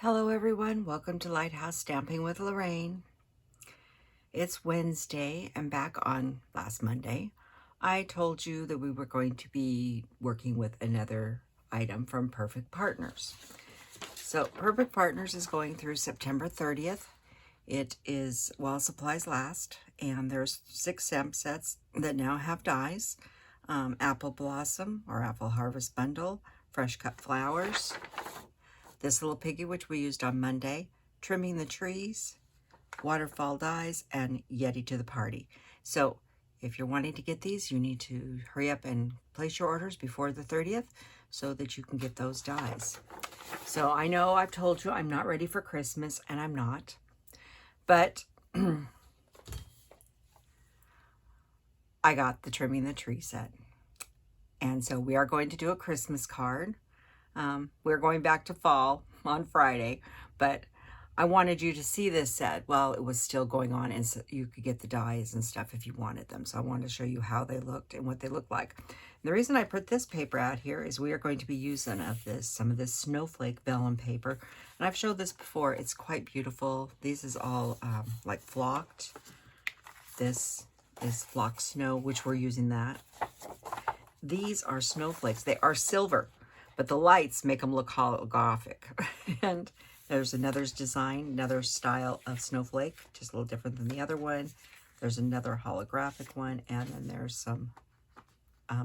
Hello everyone, welcome to Lighthouse Stamping with Lorraine. It's Wednesday and back on last Monday. I told you that we were going to be working with another item from Perfect Partners. So Perfect Partners is going through September 30th. It is while supplies last, and there's 6 stamp sets that now have dies. Apple Blossom or Apple Harvest Bundle, Fresh Cut Flowers, this little piggy, which we used on Monday, Trimming the Trees, Waterfall Dies, and Yeti to the Party. So if you're wanting to get these, you need to hurry up and place your orders before the 30th so that you can get those dies. So I know I've told you I'm not ready for Christmas, and I'm not, but I got the Trimming the Tree set. And so we are going to do a Christmas card. We're going back to fall on Friday, but I wanted you to see this set while it was still going on, and so you could get the dies and stuff if you wanted them. So I wanted to show you how they looked and what they look like. And the reason I put this paper out here is we are going to be using some of this Snowflake vellum paper. And I've showed this before. It's quite beautiful. This is all like flocked. This is flocked snow, which we're using that. These are snowflakes. They are silver, but the lights make them look holographic. And there's another design, another style of snowflake, just a little different than the other one. There's another holographic one, and then there's some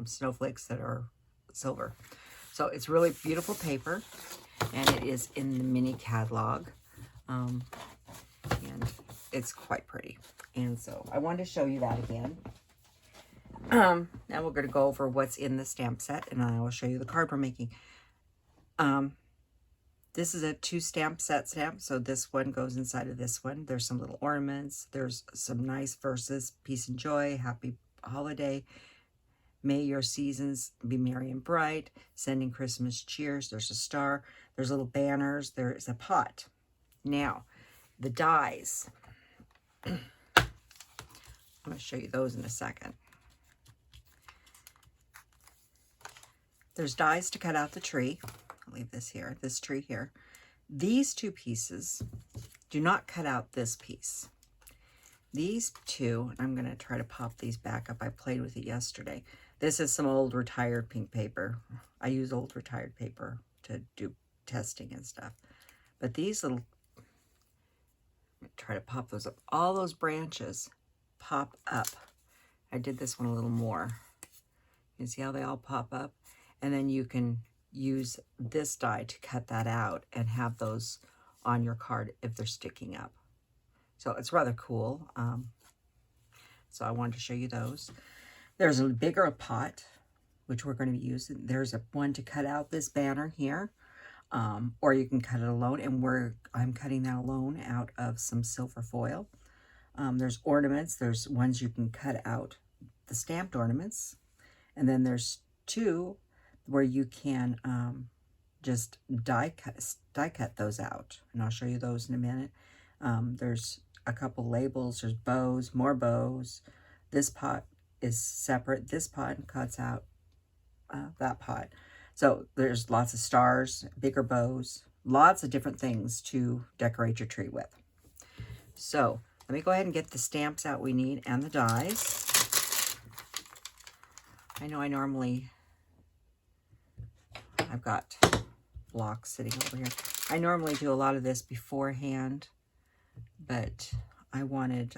snowflakes that are silver. So it's really beautiful paper, and it is in the mini catalog, and it's quite pretty. And so I wanted to show you that again. Now we're going to go over what's in the stamp set, and I will show you the card we're making. This is a 2 stamp set stamp, so this one goes inside of this one. There's some little ornaments. There's some nice verses. Peace and joy, happy holiday. May your seasons be merry and bright. Sending Christmas cheers. There's a star. There's little banners. There is a pot. Now, the dies. I'm going to show you those in a second. There's dies to cut out the tree. I'll leave this here, this tree here. These 2 pieces, do not cut out this piece. These 2, I'm going to try to pop these back up. I played with it yesterday. This is some old retired pink paper. I use old retired paper to do testing and stuff. But these little, try to pop those up. All those branches pop up. I did this one a little more. You see how they all pop up? And then you can use this die to cut that out and have those on your card if they're sticking up. So it's rather cool. So I wanted to show you those. There's a bigger pot, which we're going to be using. There's one to cut out this banner here, or you can cut it alone. And I'm cutting that alone out of some silver foil. There's ornaments. There's ones you can cut out, the stamped ornaments. And then there's 2 where you can just die cut those out, and I'll show you those in a minute. There's a couple labels. There's bows, more bows. This pot is separate. This pot cuts out that pot. So there's lots of stars, bigger bows, lots of different things to decorate your tree with. So let me go ahead and get the stamps out we need and the dies. I know I've got blocks sitting over here. I normally do a lot of this beforehand, but I wanted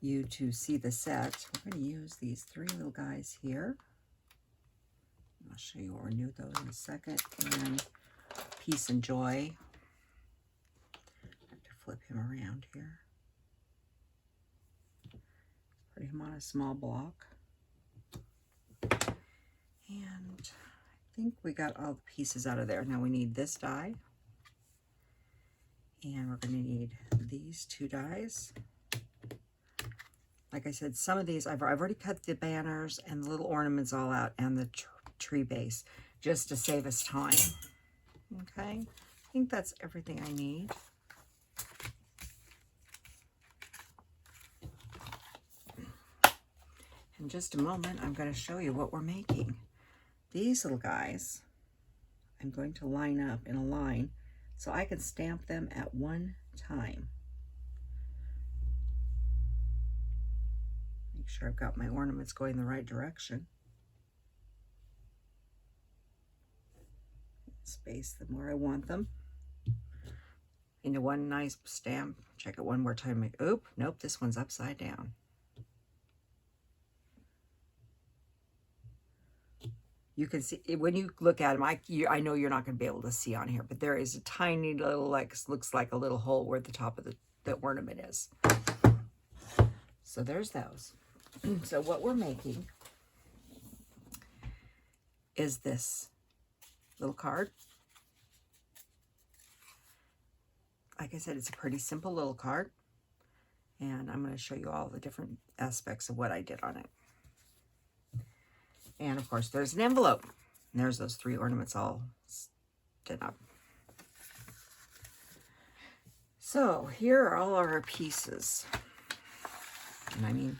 you to see the set. We're going to use these 3 little guys here. I'll show you what we're new those in a second. And Peace and Joy. I have to flip him around here. Put him on a small block. And I think we got all the pieces out of there. Now we need this die. And we're going to need these 2 dies. Like I said, some of these, I've already cut the banners and the little ornaments all out and the tree base just to save us time. Okay, I think that's everything I need. In just a moment, I'm going to show you what we're making. These little guys I'm going to line up in a line so I can stamp them at one time. Make sure I've got my ornaments going the right direction. Space them where I want them. Into one nice stamp. Check it one more time. Oop, nope, this one's upside down. You can see, when you look at them, I know you're not going to be able to see on here, but there is a tiny little, looks like a little hole where the top of the ornament is. So there's those. So what we're making is this little card. Like I said, it's a pretty simple little card. And I'm going to show you all the different aspects of what I did on it. And of course, there's an envelope. And there's those 3 ornaments all done up. So here are all our pieces. And I mean,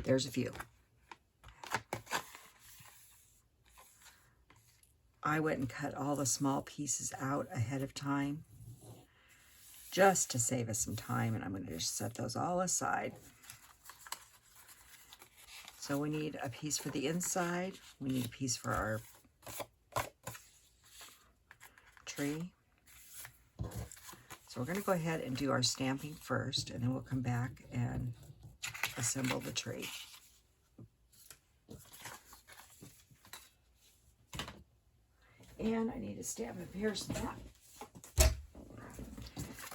there's a few. I went and cut all the small pieces out ahead of time just to save us some time, and I'm going to just set those all aside. So we need a piece for the inside. We need a piece for our tree. So we're going to go ahead and do our stamping first, and then we'll come back and assemble the tree. And I need to stamp and pierce that.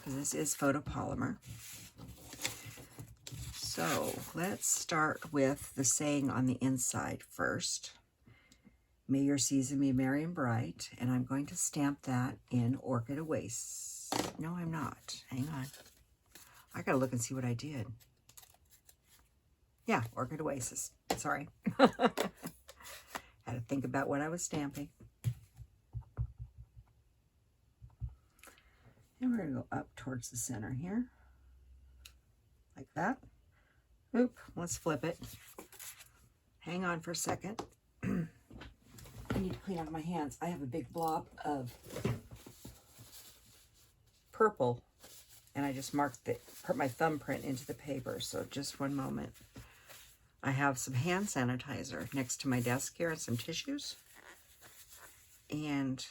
This is photopolymer. So let's start with the saying on the inside first. May your season be merry and bright. And I'm going to stamp that in Orchid Oasis. No, I'm not. Hang on. I gotta look and see what I did. Yeah, Orchid Oasis. Sorry. Had to think about what I was stamping. And we're going to go up towards the center here, like that. Oop, let's flip it. Hang on for a second. I need to clean out my hands. I have a big blob of purple, and I just put my thumbprint into the paper, so just one moment. I have some hand sanitizer next to my desk here and some tissues, and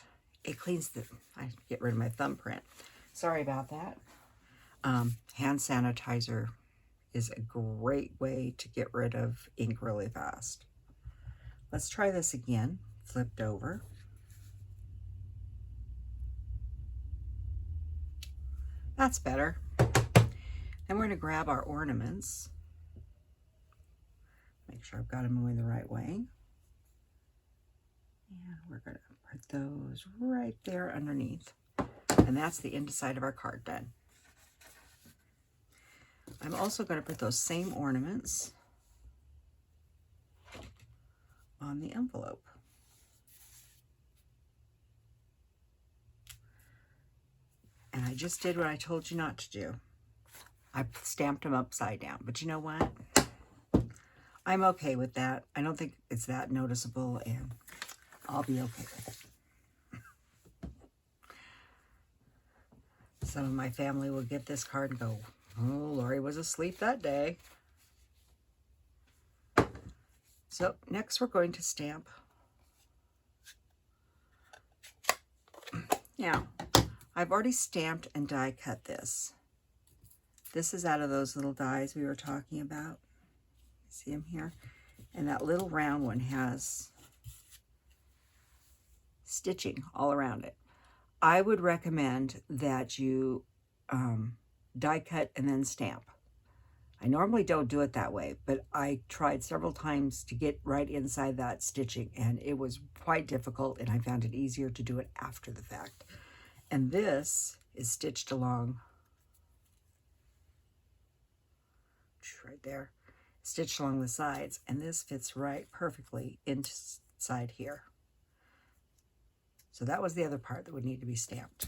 it cleans I get rid of my thumbprint. Sorry about that. Hand sanitizer is a great way to get rid of ink really fast. Let's try this again, flipped over. That's better. Then we're going to grab our ornaments. Make sure I've got them going the right way. And we're going to put those right there underneath. And that's the inside of our card done. I'm also going to put those same ornaments on the envelope. And I just did what I told you not to do. I stamped them upside down. But you know what? I'm okay with that. I don't think it's that noticeable, and I'll be okay with it. Some of my family will get this card and go, oh, Lori was asleep that day. So next we're going to stamp. Now, I've already stamped and die cut this. This is out of those little dies we were talking about. See them here? And that little round one has stitching all around it. I would recommend that you die cut and then stamp. I normally don't do it that way, but I tried several times to get right inside that stitching, and it was quite difficult, and I found it easier to do it after the fact. And this is stitched along right there, stitched along the sides, and this fits right perfectly inside here. So that was the other part that would need to be stamped.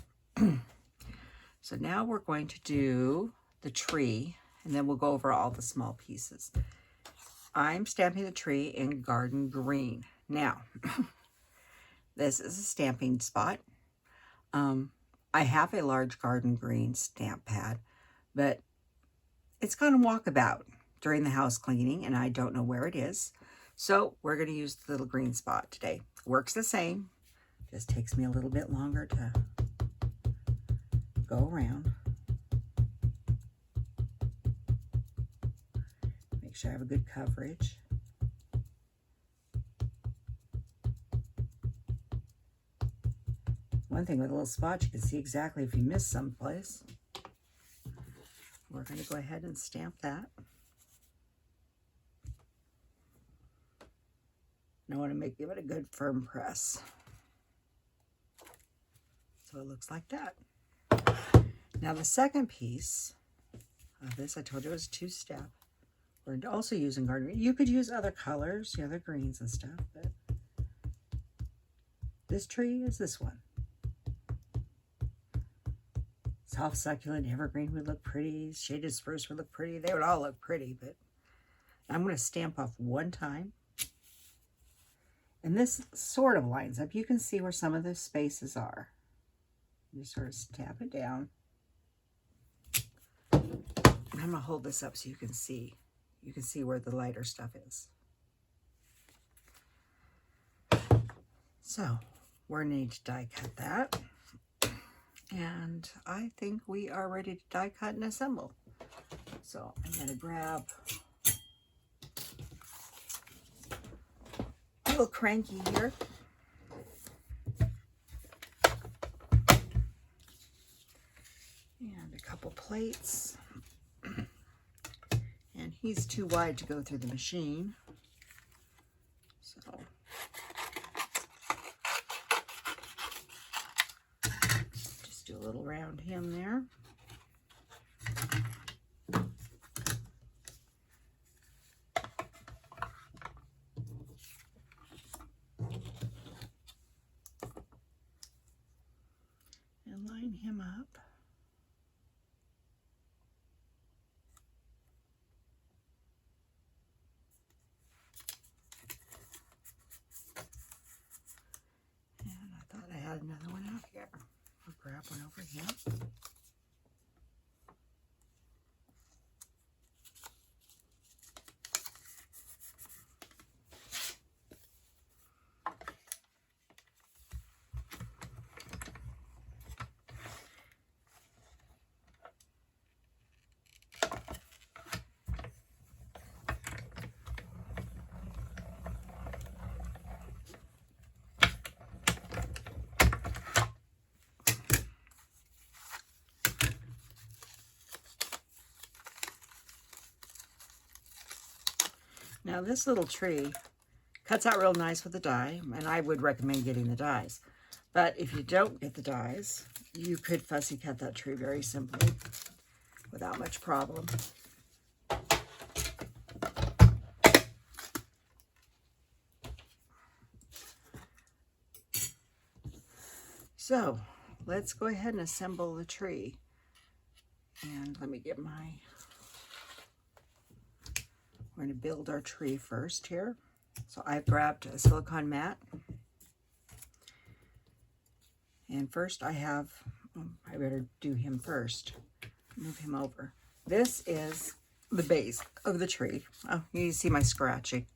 So now we're going to do the tree, and then we'll go over all the small pieces. I'm stamping the tree in Garden Green. Now, This is a stamping spot. I have a large garden green stamp pad, but it's going to walk about during the house cleaning, and I don't know where it is. So we're going to use the little green spot today. Works the same. Just takes me a little bit longer to go around. Make sure I have a good coverage. One thing with a little spot, you can see exactly if you miss someplace. We're going to go ahead and stamp that. And I want to give it a good firm press. So it looks like that. Now the second piece of this, I told you it was 2-step. We're also using garden green. You could use other colors, the other greens and stuff, but this tree is this one. Soft succulent evergreen would look pretty. Shaded spruce would look pretty. They would all look pretty, but I'm going to stamp off one time. And this sort of lines up. You can see where some of the spaces are. You sort of stamp it down. And I'm going to hold this up so you can see. You can see where the lighter stuff is. So we're going to need to die cut that. And I think we are ready to die cut and assemble. So I'm going to grab a little cranky here. And a couple plates. And he's too wide to go through the machine. So do a little around him there. And line him up. And I thought I had another one out here. I'll grab one over here. Now this little tree cuts out real nice with the die, and I would recommend getting the dies. But if you don't get the dies, you could fussy cut that tree very simply without much problem. So let's go ahead and assemble the tree. And let me get my... We're going to build our tree first here. So I've grabbed a silicone mat. And first I have, I better do him first. Move him over. This is the base of the tree. Oh, you see my scratching.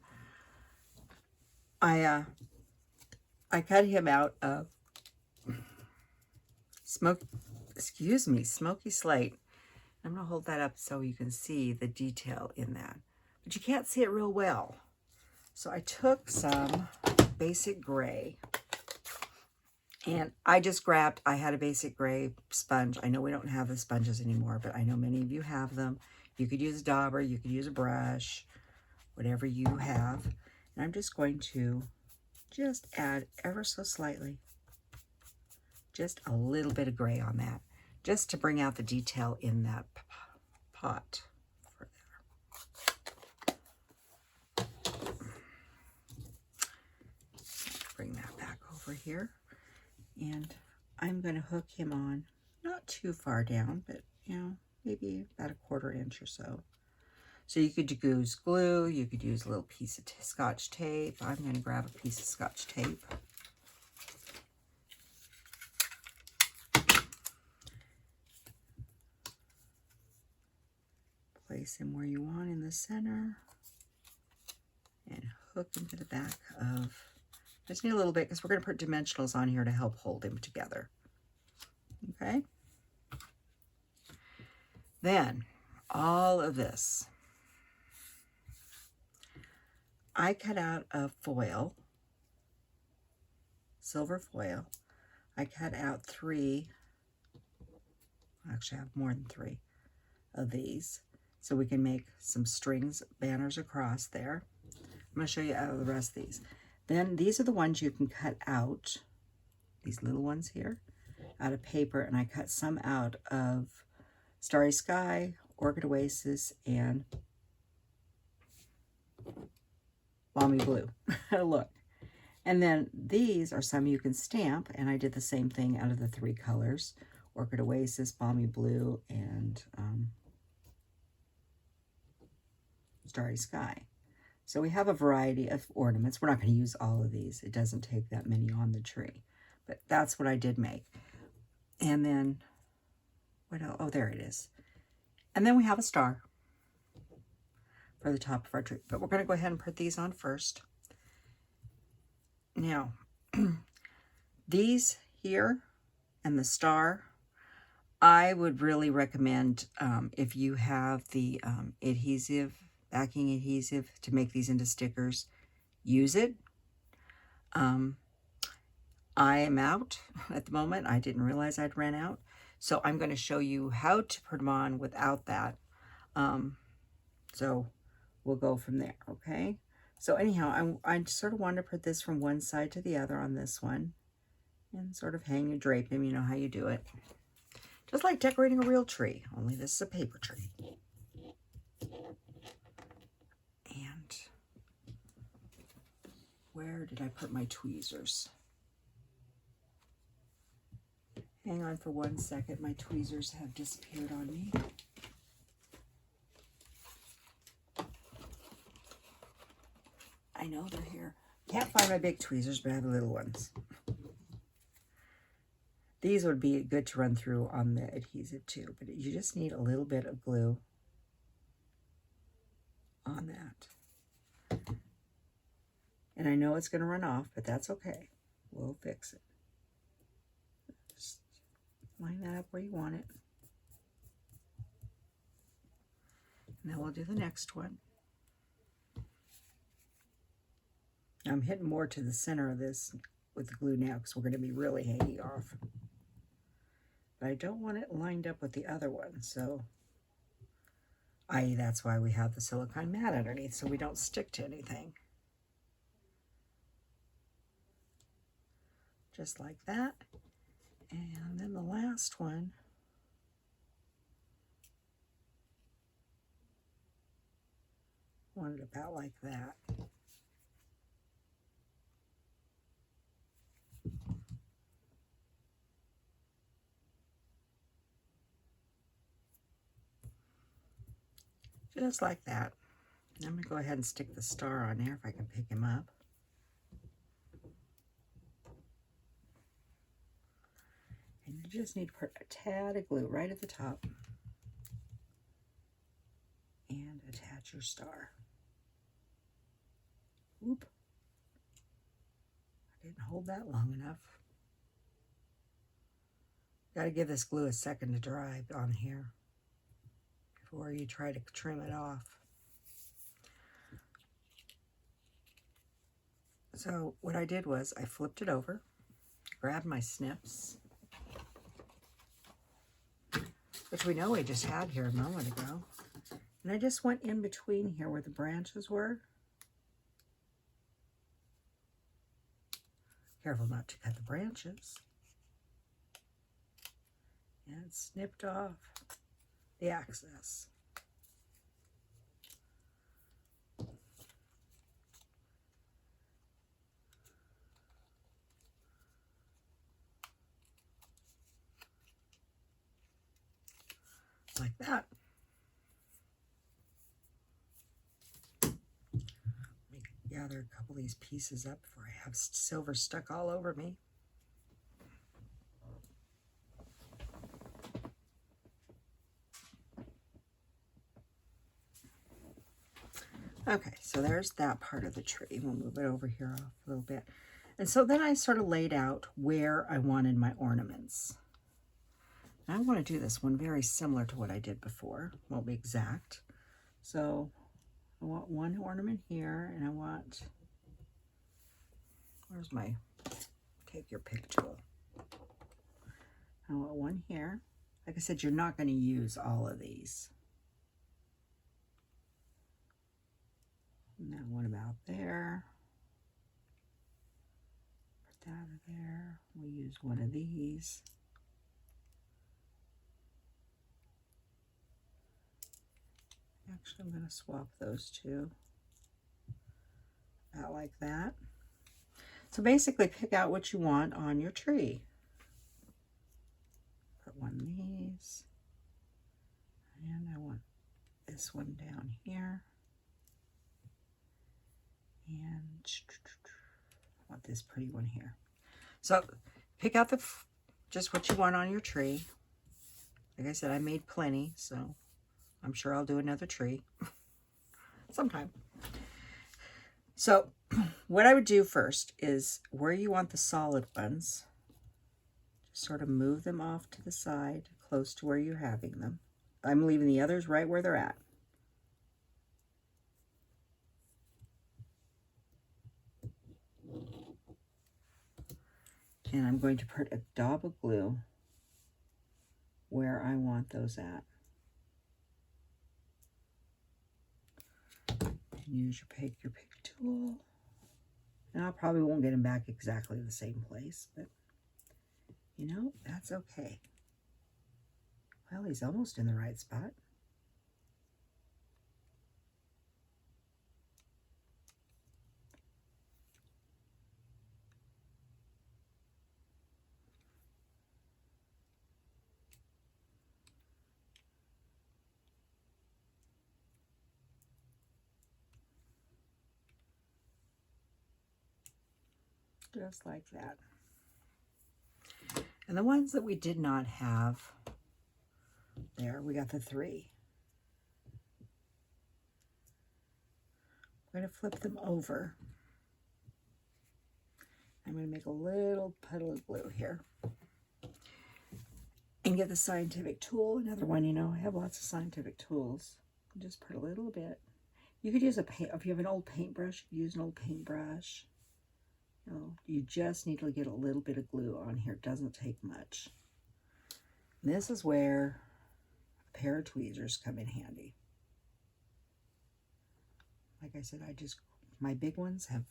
I cut him out of Smoky Slate. I'm going to hold that up so you can see the detail in that. But you can't see it real well. So I took some basic gray, and I just grabbed, I had a basic gray sponge. I know we don't have the sponges anymore, but I know many of you have them. You could use a dauber, you could use a brush, whatever you have. And I'm just going to just add ever so slightly, just a little bit of gray on that, just to bring out the detail in that pot. Bring that back over here, and I'm going to hook him on, not too far down, but you know, maybe about a 1/4 inch or so. So you could use glue, you could use a little piece of Scotch tape. I'm going to grab a piece of Scotch tape. place him where you want in the center and hook into the back of, just need a little bit because we're going to put dimensionals on here to help hold him together. Okay. Then all of this, I cut out a foil, silver foil. I cut out 3, actually I have more than 3 of these, so we can make some strings, banners across there. I'm going to show you out of the rest of these. Then these are the ones you can cut out, these little ones here, out of paper, and I cut some out of Starry Sky, Orchid Oasis, and Balmy Blue. Look. And then these are some you can stamp, and I did the same thing out of the 3 colors, Orchid Oasis, Balmy Blue, and Starry Sky. So we have a variety of ornaments. We're not going to use all of these. It doesn't take that many on the tree. But that's what I did make. And then, what else? Oh, there it is. And then we have a star for the top of our tree. But we're going to go ahead and put these on first. Now, these here and the star, I would really recommend if you have the adhesive, backing adhesive to make these into stickers, use it. I am out at the moment. I didn't realize I'd ran out. So I'm going to show you how to put them on without that. So we'll go from there, okay? So anyhow, I sort of want to put this from one side to the other on this one and sort of hang and drape him. You know how you do it. Just like decorating a real tree, only this is a paper tree. And where did I put my tweezers? Hang on for 1 second. My tweezers have disappeared on me. I know they're here. Can't find my big tweezers, but I have the little ones. These would be good to run through on the adhesive too, but you just need a little bit of glue on that. And I know it's going to run off, but that's okay. We'll fix it. Just line that up where you want it. Now we'll do the next one. I'm hitting more to the center of this with the glue now because we're going to be really hanging off. But I don't want it lined up with the other one, so that's why we have the silicone mat underneath, so we don't stick to anything. Just like that. And then the last one, want it about like that. Just like that. I'm going to go ahead and stick the star on there if I can pick him up. And you just need to put a tad of glue right at the top. And attach your star. Oop. I didn't hold that long enough. Got to give this glue a second to dry on here before you try to trim it off. So what I did was I flipped it over, grabbed my snips, which we know we just had here a moment ago, and I just went in between here where the branches were. Careful not to cut the branches. And snipped off the excess. Like that. Let me gather a couple of these pieces up before I have silver stuck all over me. Okay, so there's that part of the tree. We'll move it over here off a little bit. And so then I sort of laid out where I wanted my ornaments. And I want to do this one very similar to what I did before. Won't be exact. So I want one ornament here, and I want, where's my, take your pick tool. I want one here. Like I said, you're not going to use all of these. And that one about there. Put that there. We'll use one of these. Actually, I'm going to swap those two. About like that. So basically, pick out what you want on your tree. Put one of these. And I want this one down here. And I want this pretty one here. So pick out just what you want on your tree. Like I said, I made plenty, so I'm sure I'll do another tree sometime. So what I would do first is where you want the solid ones, just sort of move them off to the side, close to where you're having them. I'm leaving the others right where they're at. And I'm going to put a dab of glue where I want those at. And use your pick tool. And I probably won't get them back exactly the same place, but you know, that's okay. Well, he's almost in the right spot. Just like that. And the ones that we did not have there, we got the 3. I'm going to flip them over. I'm going to make a little puddle of glue here. And get the scientific tool. Another one, you know, I have lots of scientific tools. Just put a little bit. You could use a paint, if you have an old paintbrush, you could use an old paintbrush. You know, you just need to get a little bit of glue on here. It doesn't take much. And this is where a pair of tweezers come in handy. Like I said, my big ones have,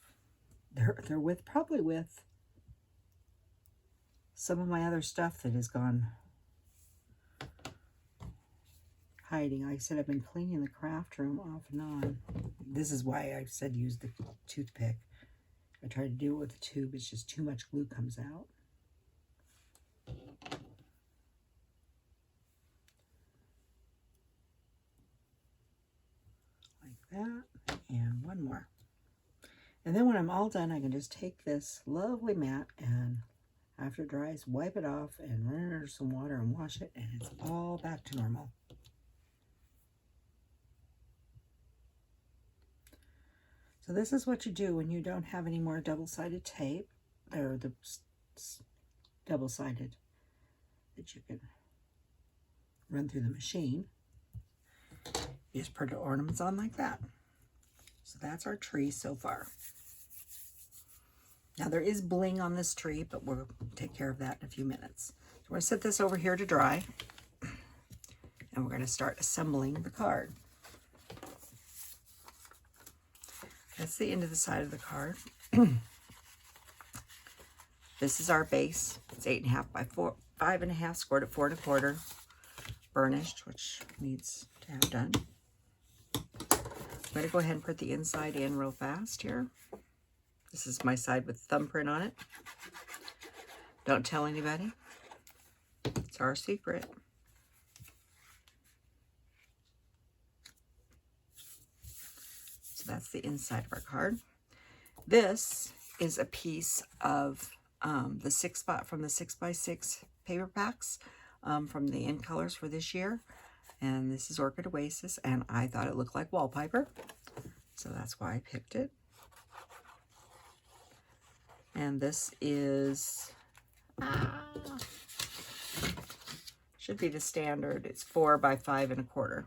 they're probably with some of my other stuff that has gone hiding. Like I said, I've been cleaning the craft room off and on. This is why I said use the toothpick. I try to do it with the tube. It's just too much glue comes out. Like that. And one more. And then when I'm all done, I can just take this lovely mat and after it dries, wipe it off and run it under some water and wash it, and it's all back to normal. So this is what you do when you don't have any more double-sided tape, or the double-sided that you can run through the machine. You just put the ornaments on like that. So that's our tree so far. Now there is bling on this tree, but we'll take care of that in a few minutes. So we're going to set this over here to dry, and we're going to start assembling the card. That's the end of the side of the card. This is our base. It's 8.5 by 5.5, scored at 4 1/4, burnished, which needs to have done. I'm going to go ahead and put the inside in real fast here. This is my side with thumbprint on it. Don't tell anybody. It's our secret. So that's the inside of our card. This is a piece of the 6x6 paper packs from the In Colors for this year. And this is Orchid Oasis, and I thought it looked like wallpaper. So that's why I picked it. And this is, should be the standard. It's 4 by 5 1/4.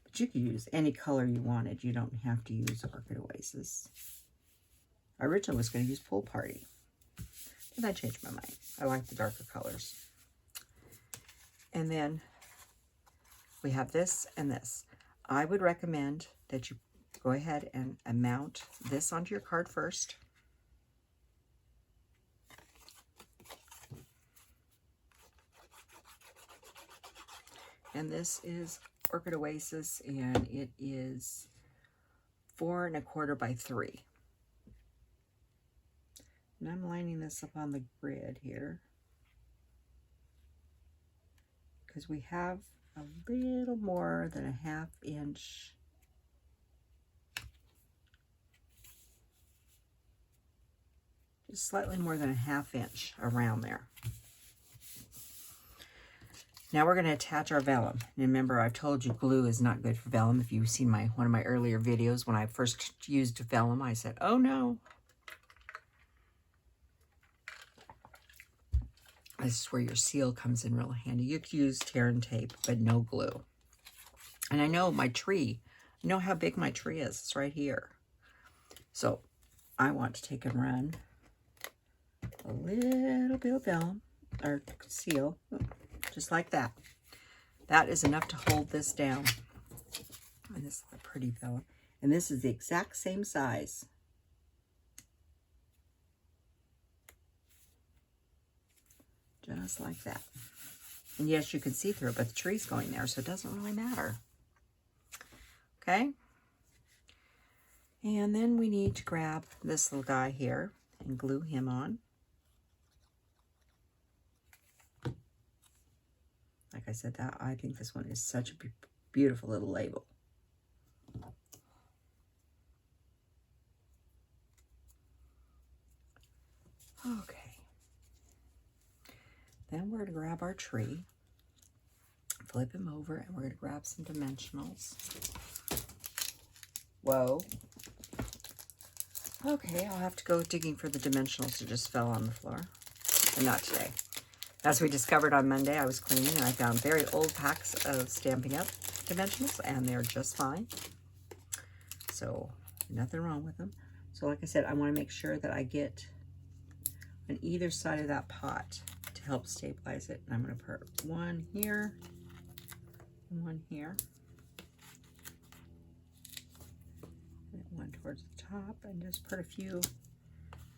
But you can use any color you wanted. You don't have to use Orchid Oasis. I originally was going to use Pool Party, but I changed my mind. I like the darker colors. And then we have this and this. I would recommend that you go ahead and mount this onto your card first. And this is Orchid Oasis, and it is 4 1/4 by 3. And I'm lining this up on the grid here because we have a little more than a 1/2 inch just slightly more than a 1/2 inch around there. Now we're going to attach our vellum. And remember, I've told you glue is not good for vellum. If you've seen one of my earlier videos when I first used vellum, I said, oh no. This is where your seal comes in real handy. You could use tear and tape, but no glue. And I know my tree, I know how big my tree is. It's right here. So I want to take and run a little bit of vellum, or seal, just like that. That is enough to hold this down. And this is a pretty vellum. And this is the exact same size. Just like that. And yes, you can see through it, but the tree's going there, so it doesn't really matter. Okay? And then we need to grab this little guy here and glue him on. Like I said, I think this one is such a beautiful little label. Okay. Then we're going to grab our tree, flip him over, and we're going to grab some dimensionals. Whoa. Okay, I'll have to go digging for the dimensionals that just fell on the floor. And not today. As we discovered on Monday, I was cleaning and I found very old packs of Stampin' Up! Dimensionals, and they're just fine. So, nothing wrong with them. So, like I said, I want to make sure that I get on either side of that pot to help stabilize it. And I'm going to put one here and one here. And one towards the top, and just put a few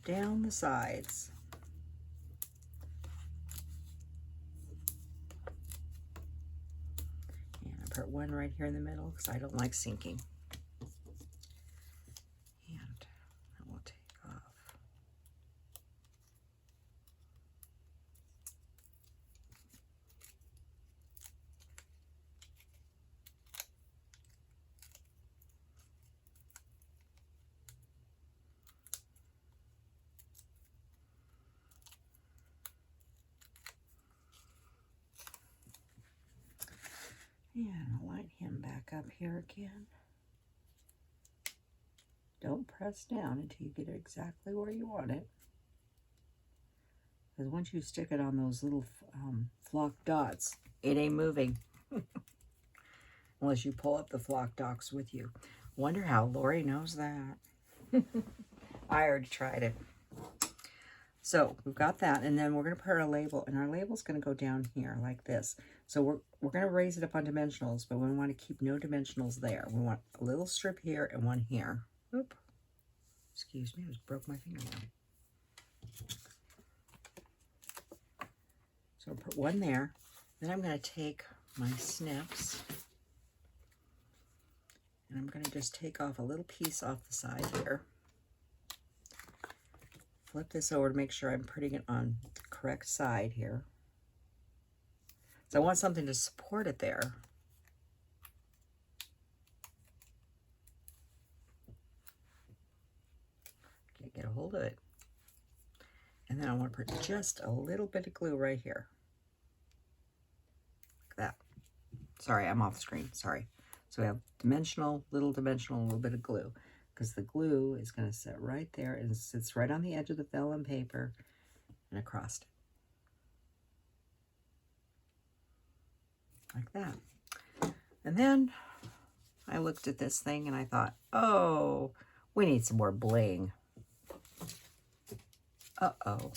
down the sides. And I put one right here in the middle because I don't like sinking. And we'll take off. And I'll line him back up here again. Don't press down until you get it exactly where you want it. Because once you stick it on those little flock dots, it ain't moving. Unless you pull up the flock dots with you. Wonder how Lori knows that. I already tried it. So we've got that, and then we're going to put our label, and our label's going to go down here like this. So we're going to raise it up on dimensionals, but we want to keep no dimensionals there. We want a little strip here and one here. Oop. Excuse me, I just broke my fingernail. So I'll put one there. Then I'm going to take my snips, and I'm going to just take off a little piece off the side here. Flip this over to make sure I'm putting it on the correct side here. So I want something to support it there. Can't get a hold of it. And then I want to put just a little bit of glue right here. Like that. Sorry, I'm off the screen. Sorry. So we have dimensional, a little bit of glue, because the glue is going to sit right there and it sits right on the edge of the vellum paper and across it. Like that. And then I looked at this thing and I thought, oh, we need some more bling. Uh-oh.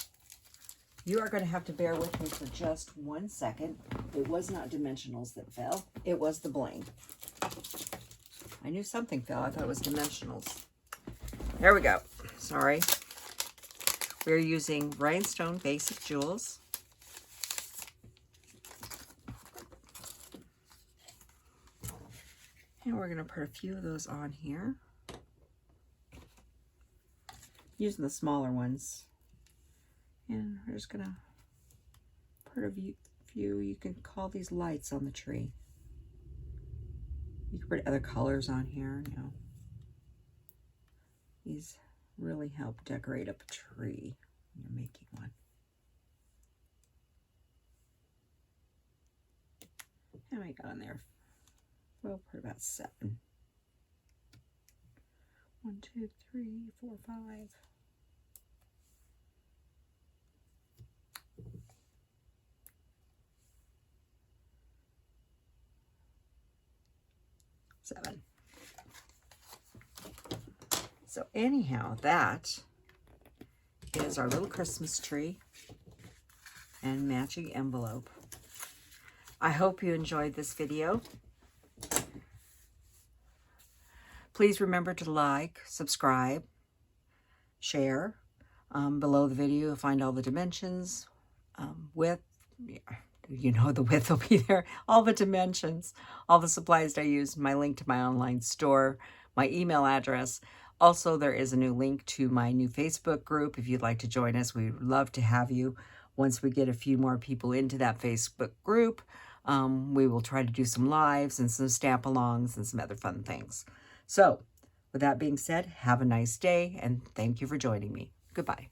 You are going to have to bear with me for just 1 second. It was not Dimensionals that fell. It was the bling. I knew something fell. I thought it was Dimensionals. There we go. Sorry. We're using Rhinestone Basic Jewels. And we're going to put a few of those on here. Using the smaller ones. And we're just going to put a few, you can call these lights on the tree. You can put other colors on here, you know. These really help decorate up a tree when you're making one. And I got on there, we'll put about 7. 1, 2, 3, 4, 5. 7. So anyhow, that is our little Christmas tree and matching envelope. I hope you enjoyed this video. Please remember to like, subscribe, share. Below the video, you'll find all the dimensions, width, you know the width will be there, all the dimensions, all the supplies I use, my link to my online store, my email address. Also, there is a new link to my new Facebook group. If you'd like to join us, we would love to have you. Once we get a few more people into that Facebook group, we will try to do some lives and some stamp-alongs and some other fun things. So, with that being said, have a nice day, and thank you for joining me. Goodbye.